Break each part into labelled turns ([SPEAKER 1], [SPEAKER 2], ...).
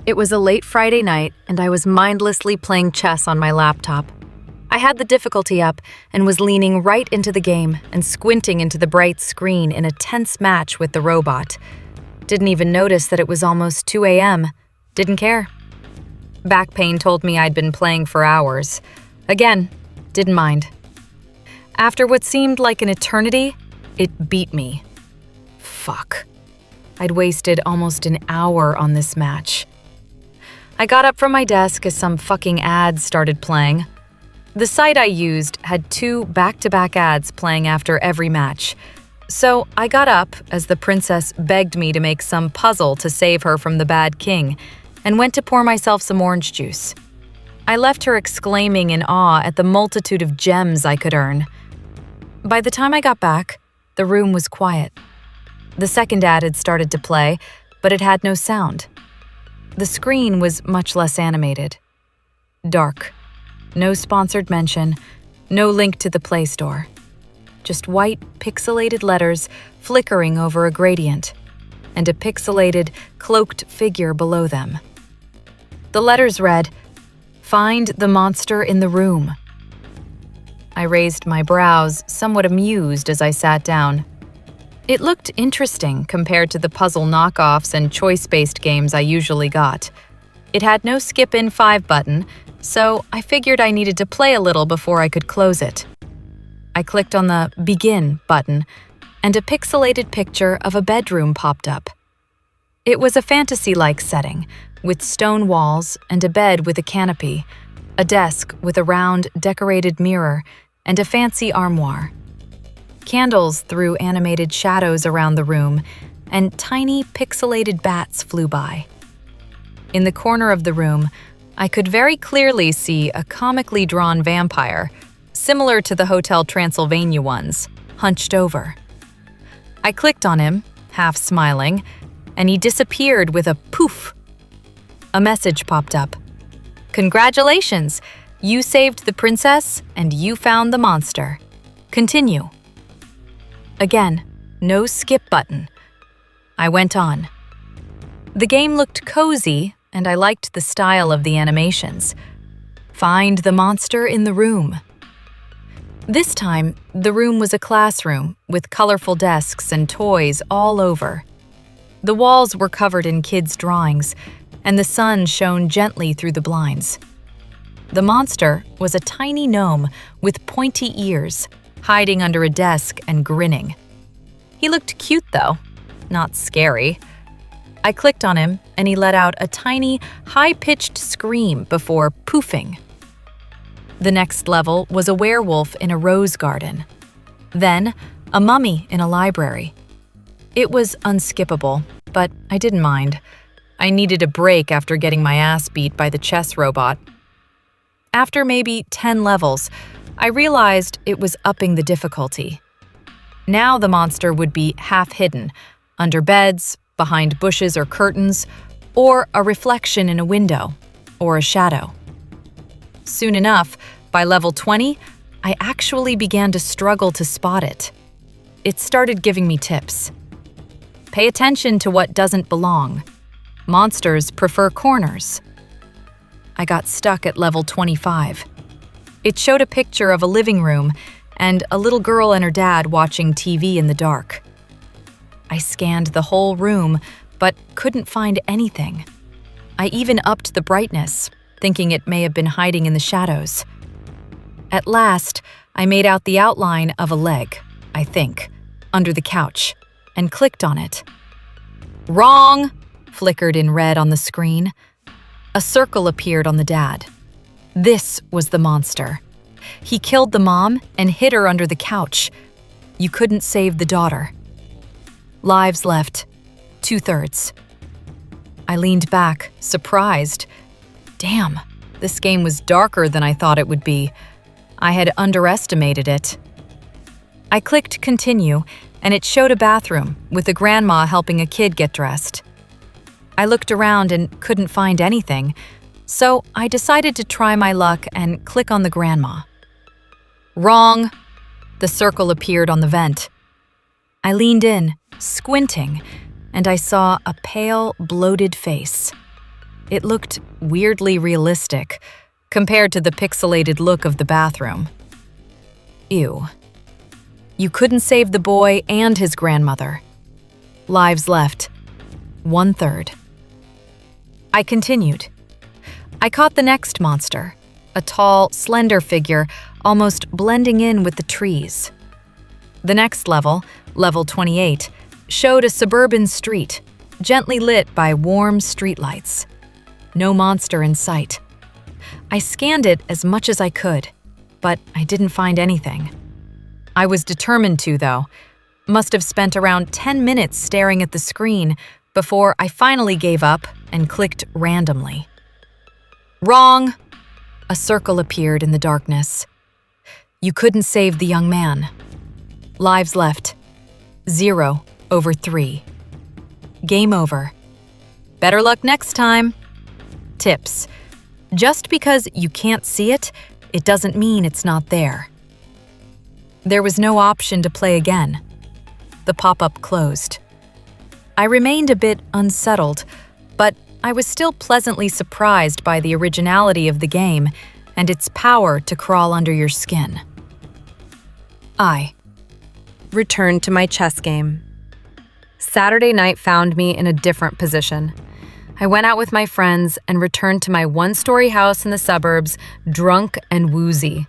[SPEAKER 1] It was a late Friday night, and I was mindlessly playing chess on my laptop. I had the difficulty up and was leaning right into the game and squinting into the bright screen in a tense match with the robot. Didn't even notice that it was almost 2 a.m. Didn't care. Back pain told me I'd been playing for hours. Again, didn't mind. After what seemed like an eternity, it beat me. Fuck. I'd wasted almost an hour on this match. I got up from my desk as some fucking ads started playing. The site I used had 2 back-to-back ads playing after every match. So I got up as the princess begged me to make some puzzle to save her from the bad king, and went to pour myself some orange juice. I left her exclaiming in awe at the multitude of gems I could earn. By the time I got back, the room was quiet. The second ad had started to play, but it had no sound. The screen was much less animated. Dark. No sponsored mention, no link to the Play Store. Just white, pixelated letters flickering over a gradient, and a pixelated, cloaked figure below them. The letters read, "Find the monster in the room." I raised my brows, somewhat amused as I sat down. It looked interesting compared to the puzzle knockoffs and choice-based games I usually got. It had no skip in 5 button, so I figured I needed to play a little before I could close it. I clicked on the Begin button, and a pixelated picture of a bedroom popped up. It was a fantasy-like setting, with stone walls and a bed with a canopy, a desk with a round, decorated mirror, and a fancy armoire. Candles threw animated shadows around the room, and tiny pixelated bats flew by. In the corner of the room, I could very clearly see a comically drawn vampire, similar to the Hotel Transylvania ones, hunched over. I clicked on him, half smiling, and he disappeared with a poof. A message popped up. "Congratulations! You saved the princess, and you found the monster. Continue." Again, no skip button. I went on. The game looked cozy, and I liked the style of the animations. Find the monster in the room. This time, the room was a classroom with colorful desks and toys all over. The walls were covered in kids' drawings, and the sun shone gently through the blinds. The monster was a tiny gnome with pointy ears, hiding under a desk and grinning. He looked cute though, not scary. I clicked on him and he let out a tiny, high-pitched scream before poofing. The next level was a werewolf in a rose garden. Then, a mummy in a library. It was unskippable, but I didn't mind. I needed a break after getting my ass beat by the chess robot. After maybe 10 levels, I realized it was upping the difficulty. Now the monster would be half hidden, under beds, behind bushes or curtains, or a reflection in a window, or a shadow. Soon enough, by level 20, I actually began to struggle to spot it. It started giving me tips. Pay attention to what doesn't belong. Monsters prefer corners. I got stuck at level 25. It showed a picture of a living room and a little girl and her dad watching TV in the dark. I scanned the whole room, but couldn't find anything. I even upped the brightness, thinking it may have been hiding in the shadows. At last, I made out the outline of a leg, I think, under the couch, and clicked on it. "Wrong!" flickered in red on the screen. A circle appeared on the dad. This was the monster. He killed the mom and hid her under the couch. You couldn't save the daughter. Lives left, 2/3. I leaned back, surprised. Damn, this game was darker than I thought it would be. I had underestimated it. I clicked continue, and it showed a bathroom with a grandma helping a kid get dressed. I looked around and couldn't find anything, so I decided to try my luck and click on the grandma. Wrong! The circle appeared on the vent. I leaned in, squinting, and I saw a pale, bloated face. It looked weirdly realistic compared to the pixelated look of the bathroom. Ew. You couldn't save the boy and his grandmother. Lives left, 1/3. I continued. I caught the next monster, a tall, slender figure almost blending in with the trees. The next level, level 28, showed a suburban street, gently lit by warm streetlights. No monster in sight. I scanned it as much as I could, but I didn't find anything. I was determined to, though. Must have spent around 10 minutes staring at the screen before I finally gave up and clicked randomly. Wrong! A circle appeared in the darkness. You couldn't save the young man. Lives left, 0/3. Game over. Better luck next time. Tips. Just because you can't see it, it doesn't mean it's not there. There was no option to play again. The pop-up closed. I remained a bit unsettled, but I was still pleasantly surprised by the originality of the game and its power to crawl under your skin. I returned to my chess game. Saturday night found me in a different position. I went out with my friends and returned to my one-story house in the suburbs, drunk and woozy,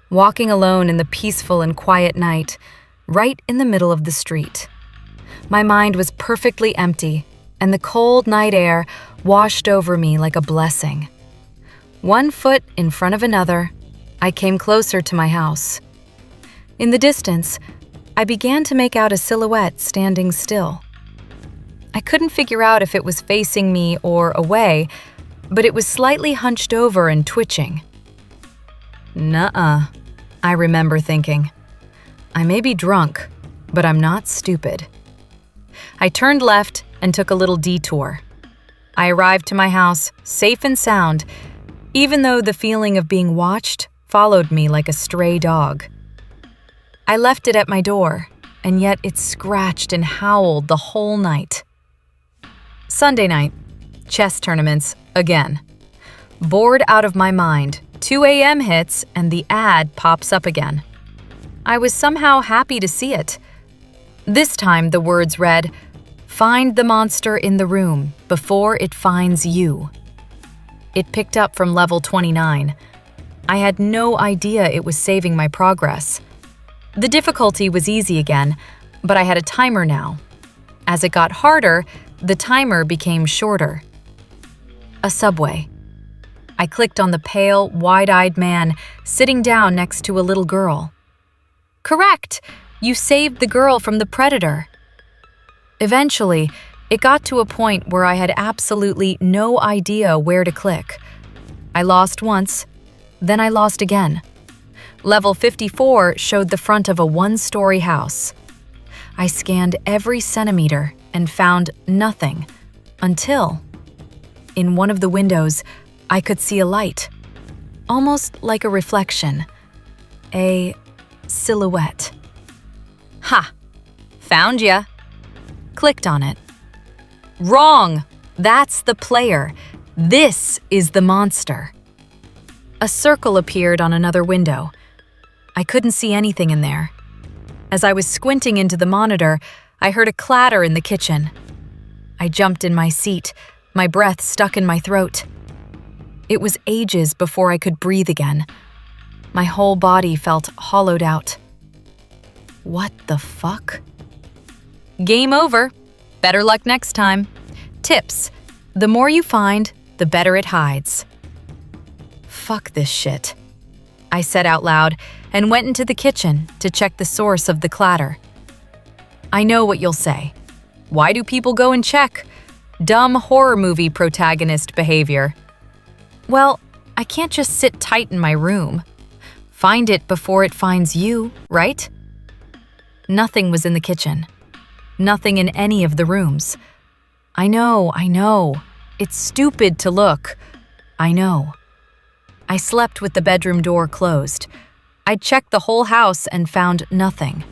[SPEAKER 1] walking alone in the peaceful and quiet night, right in the middle of the street. My mind was perfectly empty, and the cold night air washed over me like a blessing. One foot in front of another, I came closer to my house. In the distance, I began to make out a silhouette standing still. I couldn't figure out if it was facing me or away, but it was slightly hunched over and twitching. Nuh-uh, I remember thinking. I may be drunk, but I'm not stupid. I turned left and took a little detour. I arrived to my house, safe and sound, even though the feeling of being watched followed me like a stray dog. I left it at my door, and yet it scratched and howled the whole night. Sunday night, chess tournaments again. Bored out of my mind, 2 a.m. hits and the ad pops up again. I was somehow happy to see it. This time the words read, "Find the monster in the room before it finds you." It picked up from level 29. I had no idea it was saving my progress. The difficulty was easy again, but I had a timer now. As it got harder, the timer became shorter. A subway. I clicked on the pale, wide-eyed man sitting down next to a little girl. Correct! You saved the girl from the predator. Eventually, it got to a point where I had absolutely no idea where to click. I lost once, then I lost again. Level 54 showed the front of a one-story house. I scanned every centimeter and found nothing until, in one of the windows, I could see a light, almost like a reflection, a silhouette. Ha! Found ya! Clicked on it. Wrong! That's the player. This is the monster. A circle appeared on another window. I couldn't see anything in there. As I was squinting into the monitor, I heard a clatter in the kitchen. I jumped in my seat, my breath stuck in my throat. It was ages before I could breathe again. My whole body felt hollowed out. What the fuck? Game over. Better luck next time. Tips. The more you find, the better it hides. Fuck this shit, I said out loud and went into the kitchen to check the source of the clatter. I know what you'll say. Why do people go and check? Dumb horror movie protagonist behavior. Well, I can't just sit tight in my room. Find it before it finds you, right? Nothing was in the kitchen. Nothing in any of the rooms. I know. It's stupid to look. I know. I slept with the bedroom door closed. I checked the whole house and found nothing.